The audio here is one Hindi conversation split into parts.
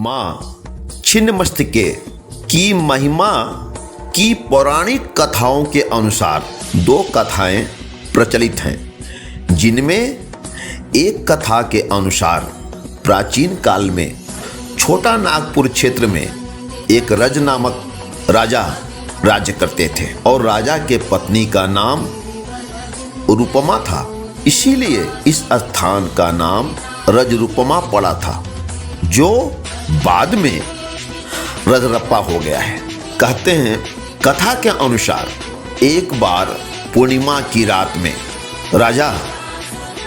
माँ छिन्नमस्तिके की महिमा की पौराणिक कथाओं के अनुसार दो कथाएं प्रचलित हैं, जिनमें एक कथा के अनुसार प्राचीन काल में छोटा नागपुर क्षेत्र में एक रज नामक राजा राज्य करते थे और राजा के पत्नी का नाम रूपमा था। इसीलिए इस स्थान का नाम रजरूपमा पड़ा था, जो बाद में रजरप्पा हो गया है। कहते हैं कथा के अनुसार एक बार पूर्णिमा की रात में राजा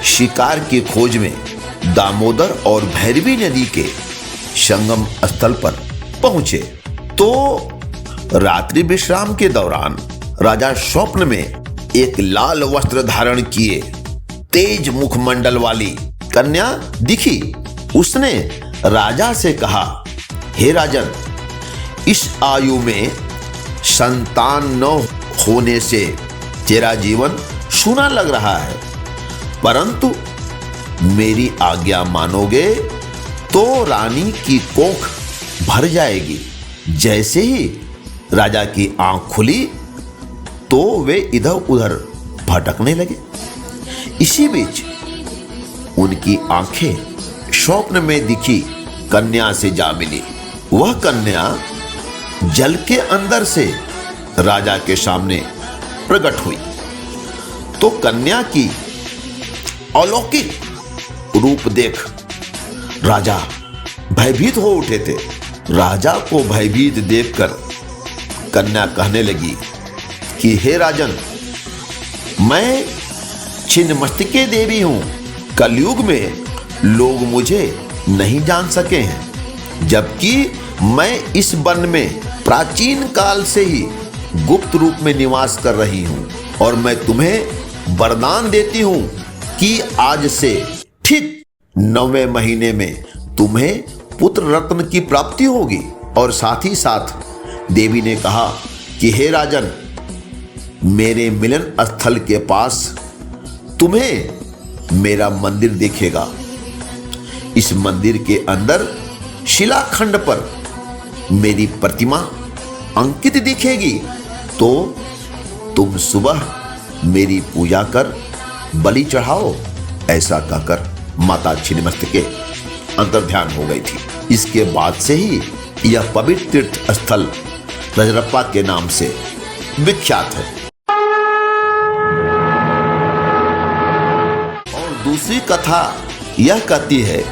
शिकार की खोज में दामोदर और भैरवी नदी के संगम स्थल पर पहुंचे तो रात्रि विश्राम के दौरान राजा स्वप्न में एक लाल वस्त्र धारण किए तेज मुखमंडल वाली कन्या दिखी। उसने राजा से कहा, हे राजन, इस आयु में संतान न होने से तेरा जीवन सूना लग रहा है, परंतु मेरी आज्ञा मानोगे तो रानी की कोख भर जाएगी। जैसे ही राजा की आंख खुली तो वे इधर उधर भटकने लगे। इसी बीच उनकी आंखें स्वप्न में दिखी कन्या से जा मिली। वह कन्या जल के अंदर से राजा के सामने प्रकट हुई तो कन्या की अलौकिक रूप देख राजा भयभीत हो उठे थे। राजा को भयभीत देखकर कन्या कहने लगी कि हे राजन, मैं छिन्नमस्तिके देवी हूं। कलयुग में लोग मुझे नहीं जान सके हैं, जबकि मैं इस वन में प्राचीन काल से ही गुप्त रूप में निवास कर रही हूं और मैं तुम्हें वरदान देती हूं कि आज से ठीक 9वें महीने में तुम्हें पुत्र रत्न की प्राप्ति होगी। और साथ ही साथ देवी ने कहा कि हे राजन, मेरे मिलन स्थल के पास तुम्हें मेरा मंदिर दिखेगा। इस मंदिर के अंदर शिलाखंड पर मेरी प्रतिमा अंकित दिखेगी, तो तुम सुबह मेरी पूजा कर बलि चढ़ाओ। ऐसा कहकर माता छिन्नमस्तिके अंतर्ध्यान हो गई थी। इसके बाद से ही यह पवित्र तीर्थ स्थल रजरप्पा के नाम से विख्यात है। और दूसरी कथा यह कहती है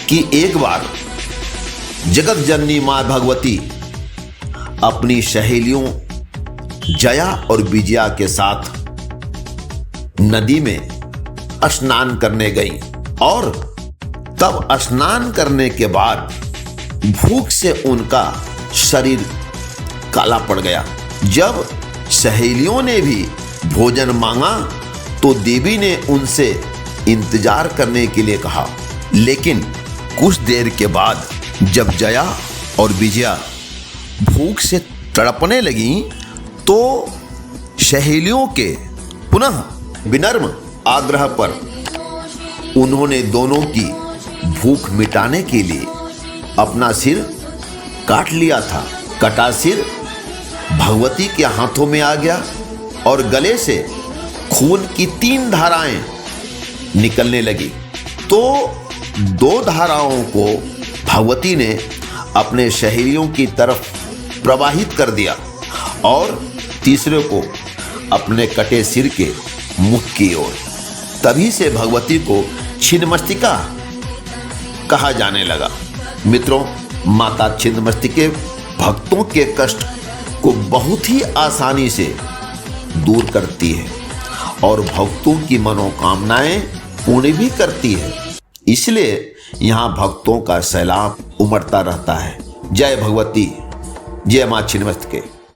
कि एक बार जगत जननी मां भगवती अपनी सहेलियों जया और विजया के साथ नदी में स्नान करने गई और तब स्नान करने के बाद भूख से उनका शरीर काला पड़ गया। जब सहेलियों ने भी भोजन मांगा तो देवी ने उनसे इंतजार करने के लिए कहा, लेकिन कुछ देर के बाद जब जया और विजया भूख से तड़पने लगी तो सहेलियों के पुनः विनम्र आग्रह पर उन्होंने दोनों की भूख मिटाने के लिए अपना सिर काट लिया था। कटा सिर भगवती के हाथों में आ गया और गले से खून की 3 धाराएं निकलने लगी। तो 2 धाराओं को भगवती ने अपने सहेलियों की तरफ प्रवाहित कर दिया और तीसरे को अपने कटे सिर के मुख की ओर। तभी से भगवती को छिन्नमस्तिका कहा जाने लगा। मित्रों, माता छिन्नमस्तिके भक्तों के कष्ट को बहुत ही आसानी से दूर करती है और भक्तों की मनोकामनाएं पूर्ण भी करती है। इसलिए यहाँ भक्तों का सैलाब उमड़ता रहता है। जय भगवती, जय मां छिन्नमस्तिके।